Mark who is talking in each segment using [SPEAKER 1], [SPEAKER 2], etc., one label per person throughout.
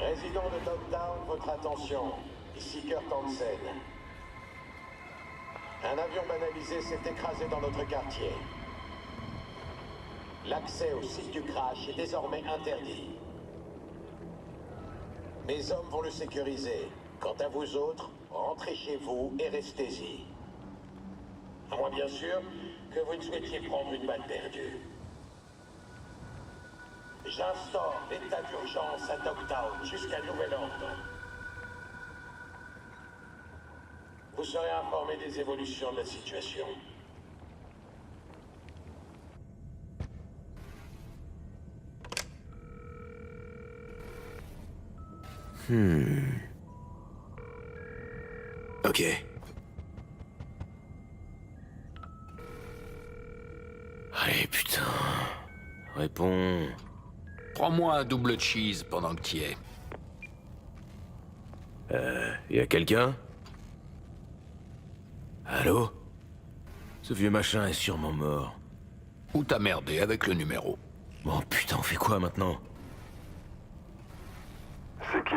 [SPEAKER 1] Résidents de Dogtown, votre attention. Ici Kurt Hansen. Un avion banalisé s'est écrasé dans notre quartier. L'accès au site du crash est désormais interdit. Mes hommes vont le sécuriser. Quant à vous autres, rentrez chez vous et restez-y. À moins bien sûr que vous ne souhaitiez prendre une balle perdue. J'instaure l'état d'urgence à Dogtown jusqu'à nouvel ordre. Vous serez informé des évolutions de la situation.
[SPEAKER 2] Ok. Allez, putain. Réponds.
[SPEAKER 3] Prends-moi un double cheese pendant que t'y es.
[SPEAKER 2] Y a quelqu'un? Allô? Ce vieux machin est sûrement mort.
[SPEAKER 3] Ou t'as merdé avec le numéro.
[SPEAKER 2] Bon, putain, on fait quoi maintenant?
[SPEAKER 4] C'est qui?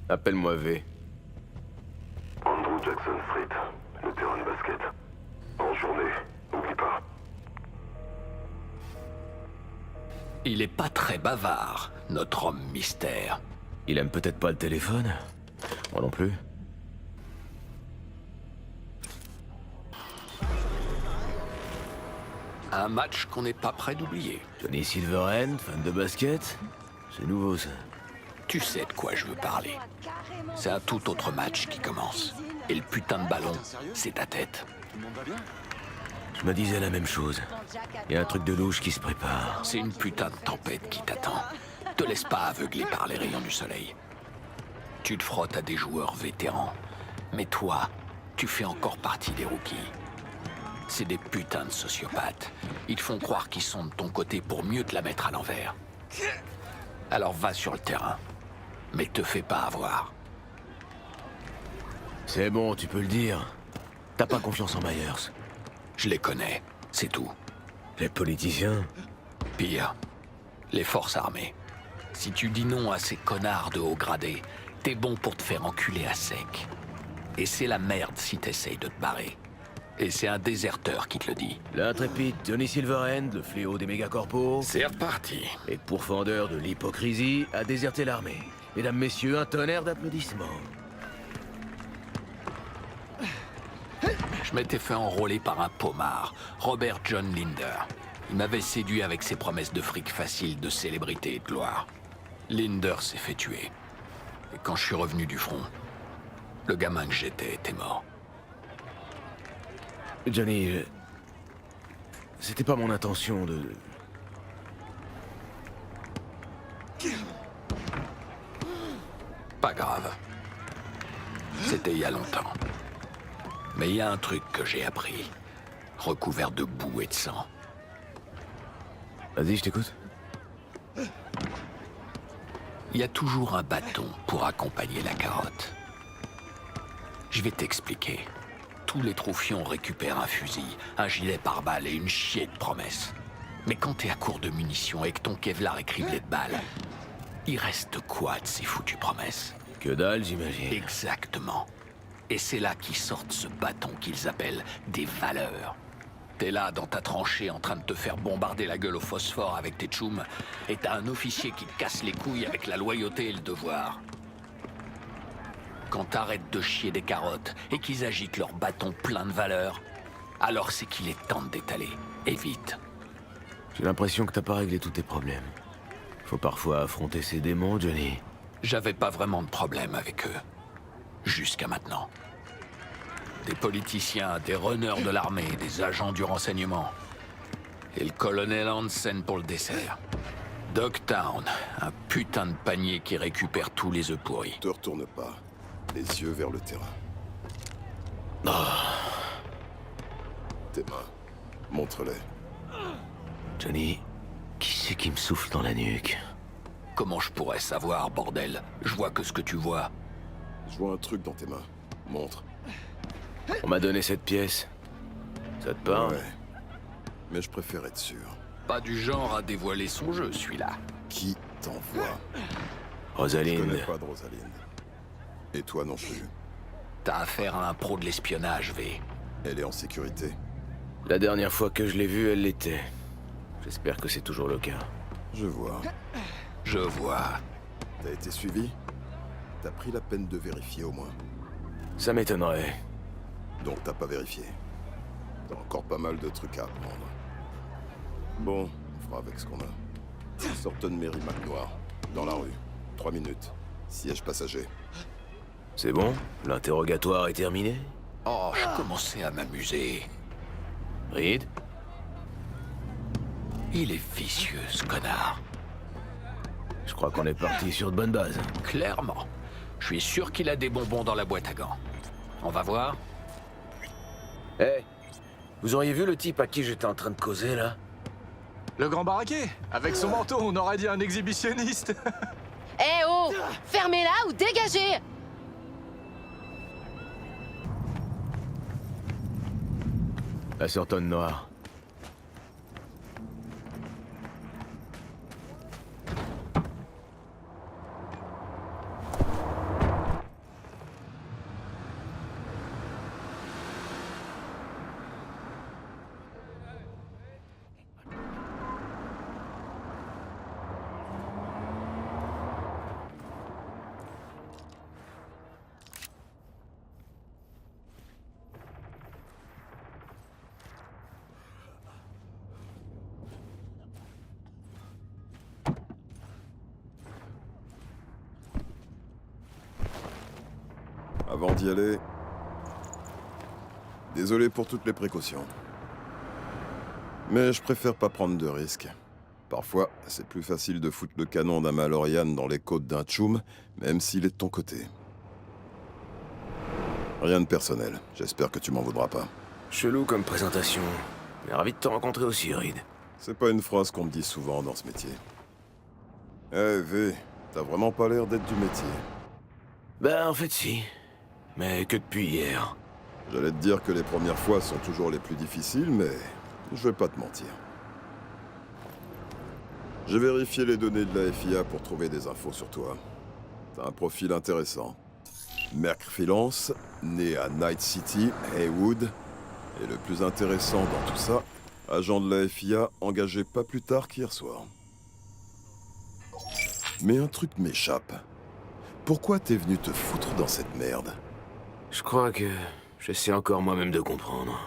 [SPEAKER 2] Appelle-moi V.
[SPEAKER 4] Andrew Jackson Street, le terrain de basket. En journée, oublie pas.
[SPEAKER 3] Il est pas très bavard, notre homme mystère.
[SPEAKER 2] Il aime peut-être pas le téléphone? Moi non plus.
[SPEAKER 3] Un match qu'on n'est pas prêt d'oublier.
[SPEAKER 2] Johnny Silverhand, fan de basket? C'est nouveau ça.
[SPEAKER 3] Tu sais de quoi je veux parler. C'est un tout autre match qui commence. Et le putain de ballon, c'est ta tête.
[SPEAKER 2] Je me disais la même chose. Il y a un truc de louche qui se prépare.
[SPEAKER 3] C'est une putain de tempête qui t'attend. Te laisse pas aveugler par les rayons du soleil. Tu te frottes à des joueurs vétérans. Mais toi, tu fais encore partie des rookies. C'est des putains de sociopathes. Ils te font croire qu'ils sont de ton côté pour mieux te la mettre à l'envers. Alors va sur le terrain. Mais te fais pas avoir.
[SPEAKER 2] C'est bon, tu peux le dire. T'as pas confiance en Myers.
[SPEAKER 3] Je les connais, c'est tout.
[SPEAKER 2] Les politiciens?
[SPEAKER 3] Pire, les forces armées. Si tu dis non à ces connards de haut gradé, t'es bon pour te faire enculer à sec. Et c'est la merde si t'essayes de te barrer. Et c'est un déserteur qui te le dit.
[SPEAKER 2] L'intrépide Johnny Silverhand, le fléau des mégacorpos,
[SPEAKER 3] C'est reparti.
[SPEAKER 2] et pourfendeur de l'hypocrisie, a déserté l'armée. Mesdames, messieurs, un tonnerre d'applaudissements.
[SPEAKER 3] Je m'étais fait enrôler par un pommard, Robert John Linder. Il m'avait séduit avec ses promesses de fric facile, de célébrité et de gloire. Linder s'est fait tuer. Et quand je suis revenu du front, le gamin que j'étais était mort.
[SPEAKER 2] Johnny, c'était pas mon intention de...
[SPEAKER 3] Pas grave. C'était il y a longtemps. Mais il y a un truc que j'ai appris, recouvert de boue et de sang.
[SPEAKER 2] Vas-y, je t'écoute.
[SPEAKER 3] Il y a toujours un bâton pour accompagner la carotte. Je vais t'expliquer. Tous les troufions récupèrent un fusil, un gilet pare-balles et une chier de promesses. Mais quand t'es à court de munitions et que ton Kevlar est criblé de balles, il reste quoi de ces foutues promesses?
[SPEAKER 2] Que dalle, j'imagine.
[SPEAKER 3] Exactement. Et c'est là qu'ils sortent ce bâton qu'ils appellent des valeurs. T'es là dans ta tranchée en train de te faire bombarder la gueule au phosphore avec tes tchoums, et t'as un officier qui te casse les couilles avec la loyauté et le devoir. Quand t'arrêtes de chier des carottes et qu'ils agitent leur bâton plein de valeurs, alors c'est qu'il est temps d'étaler. Et vite.
[SPEAKER 2] J'ai l'impression que t'as pas réglé tous tes problèmes. Faut parfois affronter ces démons, Johnny.
[SPEAKER 3] J'avais pas vraiment de problème avec eux. Jusqu'à maintenant. Des politiciens, des runners de l'armée, des agents du renseignement. Et le colonel Hansen pour le dessert. Dogtown, un putain de panier qui récupère tous les œufs pourris.
[SPEAKER 5] Te retourne pas. Les yeux vers le terrain. Tes mains. Montre-les.
[SPEAKER 2] Johnny, qui c'est qui me souffle dans la nuque?
[SPEAKER 3] Comment je pourrais savoir, bordel? Je vois que ce que tu vois.
[SPEAKER 5] Je vois un truc dans tes mains. Montre.
[SPEAKER 2] On m'a donné cette pièce. Ça te parle?
[SPEAKER 5] Ouais. Mais je préfère être sûr.
[SPEAKER 3] Pas du genre à dévoiler son jeu, celui-là.
[SPEAKER 5] Qui t'envoie. Je
[SPEAKER 2] Rosaline,
[SPEAKER 5] connais pas de Rosaline. Et toi non plus.
[SPEAKER 3] T'as affaire à un pro de l'espionnage, V.
[SPEAKER 5] Elle est en sécurité.
[SPEAKER 2] la dernière fois que je l'ai vue, elle l'était. J'espère que c'est toujours le cas.
[SPEAKER 5] Je vois.
[SPEAKER 3] Je vois.
[SPEAKER 5] T'as été suivi? T'as pris la peine de vérifier au moins.
[SPEAKER 2] Ça m'étonnerait.
[SPEAKER 5] Donc t'as pas vérifié. T'as encore pas mal de trucs à apprendre. Bon, on fera avec ce qu'on a. Sorton Mary McNoir, dans la rue. 3 minutes. Siège passager.
[SPEAKER 2] C'est bon? L'interrogatoire est terminé?
[SPEAKER 3] Oh, je commençais à m'amuser.
[SPEAKER 2] Reed?
[SPEAKER 3] Il est vicieux, ce connard.
[SPEAKER 2] Je crois qu'on est parti sur de bonnes bases.
[SPEAKER 3] Clairement. Je suis sûr qu'il a des bonbons dans la boîte à gants. On va voir.
[SPEAKER 2] Hé! Vous auriez vu le type à qui j'étais en train de causer, là?
[SPEAKER 6] Le grand baraquet. Avec son manteau, on aurait dit un exhibitionniste.
[SPEAKER 7] Eh oh! Fermez-la ou dégagez!
[SPEAKER 2] La Sorton noire.
[SPEAKER 5] Avant d'y aller... Désolé pour toutes les précautions. Mais je préfère pas prendre de risques. Parfois, c'est plus facile de foutre le canon d'un Malorian dans les côtes d'un Tchoum, même s'il est de ton côté. Rien de personnel, j'espère que tu m'en voudras pas.
[SPEAKER 2] Chelou comme présentation. Mais ravi de te rencontrer aussi, Reed.
[SPEAKER 5] C'est pas une phrase qu'on me dit souvent dans ce métier. Eh V, t'as vraiment pas l'air d'être du métier.
[SPEAKER 2] Ben, en fait, si. Mais que depuis hier.
[SPEAKER 5] J'allais te dire que les premières fois sont toujours les plus difficiles, mais je vais pas te mentir. J'ai vérifié les données de la FIA pour trouver des infos sur toi. T'as un profil intéressant. Merc freelance, né à Night City, Haywood. Et le plus intéressant dans tout ça, agent de la FIA engagé pas plus tard qu'hier soir. Mais un truc m'échappe. Pourquoi t'es venu te foutre dans cette merde?
[SPEAKER 2] Je crois que j'essaie encore moi-même de comprendre.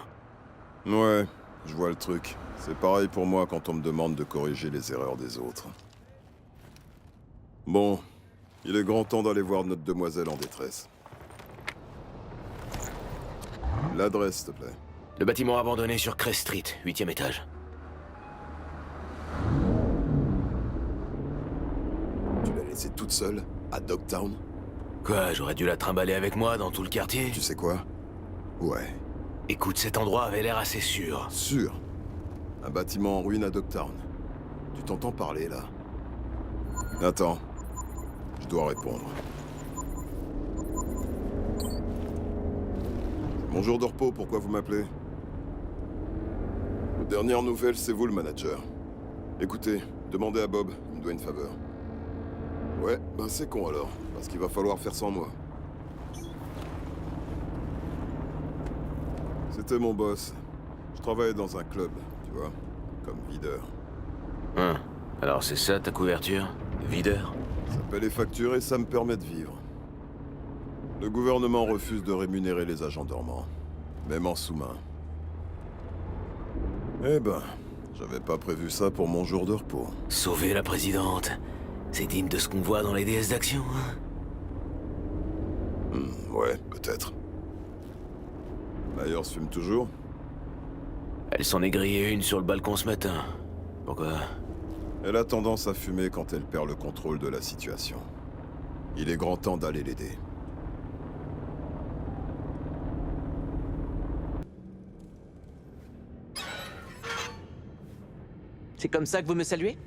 [SPEAKER 5] Ouais, je vois le truc. C'est pareil pour moi quand on me demande de corriger les erreurs des autres. Bon, il est grand temps d'aller voir notre demoiselle en détresse. L'adresse, s'il te plaît.
[SPEAKER 2] Le bâtiment abandonné sur Crest Street, 8e étage.
[SPEAKER 5] Tu l'as laissée toute seule, à Dogtown?
[SPEAKER 2] Quoi, j'aurais dû la trimballer avec moi dans tout le quartier?
[SPEAKER 5] Tu sais quoi? Ouais,
[SPEAKER 2] Écoute, cet endroit avait l'air assez sûr.
[SPEAKER 5] sûr. Un bâtiment en ruine à Dogtown. Tu t'entends parler, là? Attends. Je dois répondre. Mon jour de repos, pourquoi vous m'appelez? Aux dernières nouvelles, c'est vous le manager. Écoutez, demandez à Bob, il me doit une faveur. Ouais, ben c'est con alors, parce qu'il va falloir faire sans moi. C'était mon boss. Je travaillais dans un club, tu vois, comme videur.
[SPEAKER 2] Hein? Alors c'est ça ta couverture? Videur?
[SPEAKER 5] Ça paie les factures et ça me permet de vivre. Le gouvernement refuse de rémunérer les agents dormants, même en sous-main. Eh ben, j'avais pas prévu ça pour mon jour de repos.
[SPEAKER 2] Sauver la présidente. C'est digne de ce qu'on voit dans les déesses d'action, hein?
[SPEAKER 5] Ouais, peut-être. Myers fume toujours?
[SPEAKER 2] Elle s'en est grillée une sur le balcon ce matin. Pourquoi?
[SPEAKER 5] Elle a tendance à fumer quand elle perd le contrôle de la situation. Il est grand temps d'aller l'aider.
[SPEAKER 8] C'est comme ça que vous me saluez?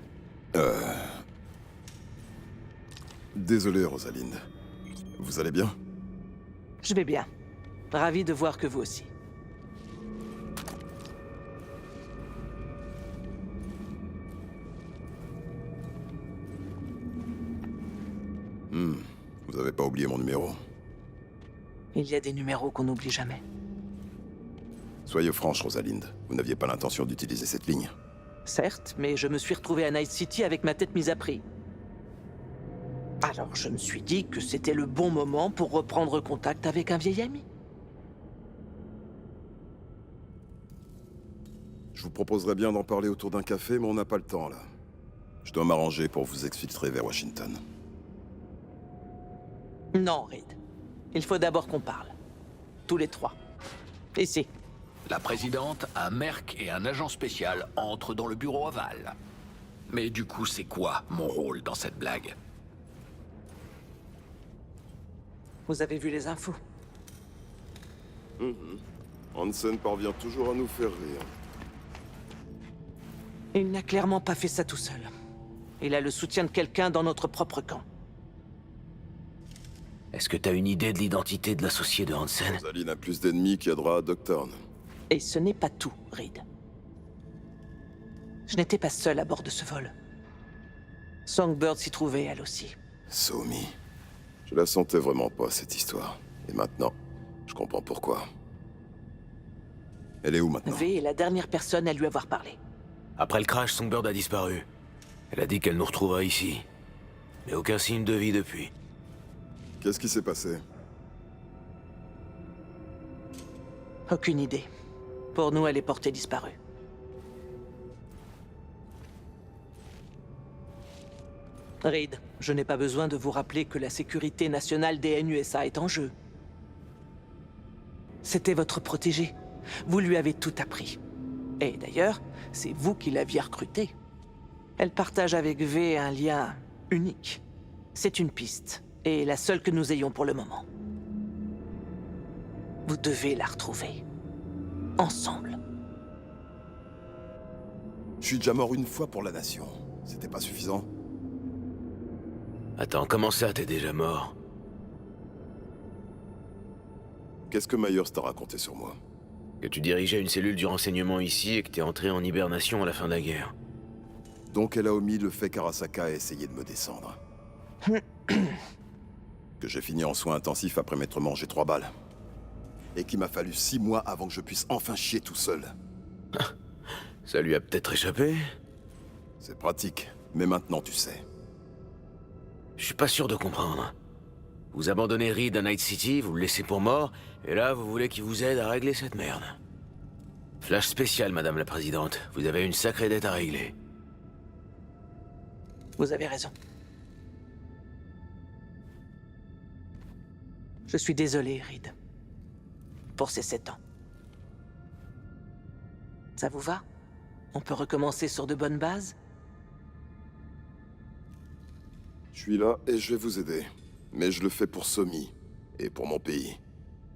[SPEAKER 5] Désolé, Rosalind. Vous allez bien?
[SPEAKER 8] Je vais bien. Ravi de voir que vous aussi.
[SPEAKER 5] Vous avez pas oublié mon numéro?
[SPEAKER 8] Il y a des numéros qu'on n'oublie jamais.
[SPEAKER 5] Soyez franche, Rosalind. Vous n'aviez pas l'intention d'utiliser cette ligne.
[SPEAKER 8] Certes, mais je me suis retrouvé à Night City avec ma tête mise à prix. Alors je me suis dit que c'était le bon moment pour reprendre contact avec un vieil ami.
[SPEAKER 5] Je vous proposerais bien d'en parler autour d'un café, mais on n'a pas le temps, là. Je dois m'arranger pour vous exfiltrer vers Washington.
[SPEAKER 8] Non, Reed. Il faut d'abord qu'on parle. Tous les trois. Ici.
[SPEAKER 3] La présidente, un merc et un agent spécial entrent dans le bureau aval. Mais du coup, c'est quoi mon rôle dans cette blague?
[SPEAKER 8] Vous avez vu les infos?
[SPEAKER 5] Hansen parvient toujours à nous faire rire.
[SPEAKER 8] Il n'a clairement pas fait ça tout seul. Il a le soutien de quelqu'un dans notre propre camp.
[SPEAKER 2] Est-ce que t'as une idée de l'identité de l'associé de Hansen?
[SPEAKER 5] Rosaline a plus d'ennemis qu'il y a droit à Dogtown.
[SPEAKER 8] Et ce n'est pas tout, Reed. Je n'étais pas seul à bord de ce vol. Songbird s'y trouvait, elle aussi.
[SPEAKER 5] Somi. Je la sentais vraiment pas, cette histoire. Et maintenant, je comprends pourquoi. Elle est où maintenant?
[SPEAKER 8] V est la dernière personne à lui avoir parlé.
[SPEAKER 2] Après le crash, Songbird a disparu. Elle a dit qu'elle nous retrouvera ici. Mais aucun signe de vie depuis.
[SPEAKER 5] Qu'est-ce qui s'est passé?
[SPEAKER 8] Aucune idée. Pour nous, elle est portée disparue. Reed, je n'ai pas besoin de vous rappeler que la sécurité nationale des NUSA est en jeu. C'était votre protégé. Vous lui avez tout appris. Et d'ailleurs, c'est vous qui l'aviez recrutée. Elle partage avec V un lien unique. C'est une piste, et la seule que nous ayons pour le moment. Vous devez la retrouver. Ensemble.
[SPEAKER 5] Je suis déjà mort une fois pour la nation. C'était pas suffisant?
[SPEAKER 2] Attends, comment ça, t'es déjà mort?
[SPEAKER 5] Qu'est-ce que Myers t'a raconté sur moi?
[SPEAKER 2] Que tu dirigeais une cellule du renseignement ici et que t'es entré en hibernation à la fin de la guerre.
[SPEAKER 5] Donc elle a omis le fait qu'Arasaka a essayé de me descendre. Que j'ai fini en soins intensifs après m'être mangé 3 balles. Et qu'il m'a fallu 6 mois avant que je puisse enfin chier tout seul.
[SPEAKER 2] Ça lui a peut-être échappé?
[SPEAKER 5] C'est pratique, mais maintenant tu sais.
[SPEAKER 2] Je suis pas sûr de comprendre. Vous abandonnez Reed à Night City, vous le laissez pour mort, et là vous voulez qu'il vous aide à régler cette merde. Flash spécial, Madame la Présidente. Vous avez une sacrée dette à régler.
[SPEAKER 8] Vous avez raison. Je suis désolé, Reed. Pour ces 7 ans. Ça vous va? On peut recommencer sur de bonnes bases?
[SPEAKER 5] Je suis là et je vais vous aider. Mais je le fais pour Somi. Et pour mon pays.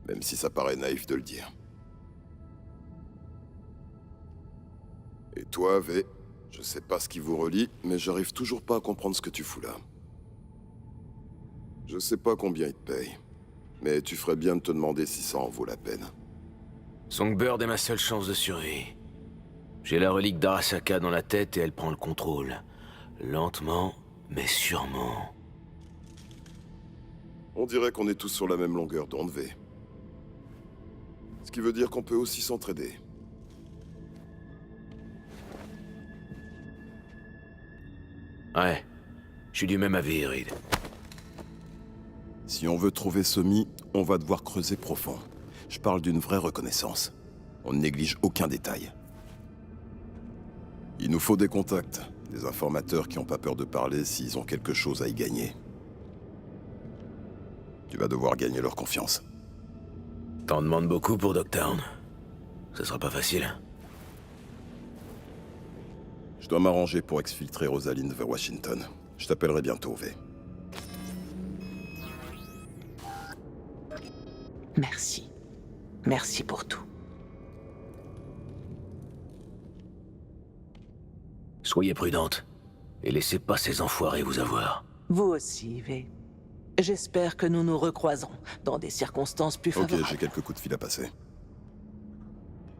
[SPEAKER 5] Même si ça paraît naïf de le dire. Et toi, V, je sais pas ce qui vous relie, mais j'arrive toujours pas à comprendre ce que tu fous là. Je sais pas combien ils te payent. Mais tu ferais bien de te demander si ça en vaut la peine.
[SPEAKER 2] Songbird est ma seule chance de survie. J'ai la relique d'Arasaka dans la tête et elle prend le contrôle. Lentement, mais sûrement.
[SPEAKER 5] On dirait qu'on est tous sur la même longueur d'onde, V. Ce qui veut dire qu'on peut aussi s'entraider.
[SPEAKER 2] Ouais, je suis du même avis, Reed.
[SPEAKER 5] Si on veut trouver Somi, on va devoir creuser profond. Je parle d'une vraie reconnaissance. On ne néglige aucun détail. Il nous faut des contacts, des informateurs qui n'ont pas peur de parler s'ils ont quelque chose à y gagner. Tu vas devoir gagner leur confiance.
[SPEAKER 2] T'en demandes beaucoup pour Dogtown. Ce sera pas facile.
[SPEAKER 5] Je dois m'arranger pour exfiltrer Rosalind vers Washington. Je t'appellerai bientôt, V.
[SPEAKER 8] Merci. Merci pour tout.
[SPEAKER 2] Soyez prudente. Et laissez pas ces enfoirés vous avoir.
[SPEAKER 8] Vous aussi, V. J'espère que nous nous recroiserons dans des circonstances plus
[SPEAKER 5] Ok,
[SPEAKER 8] favorables.
[SPEAKER 5] j'ai quelques coups de fil à passer.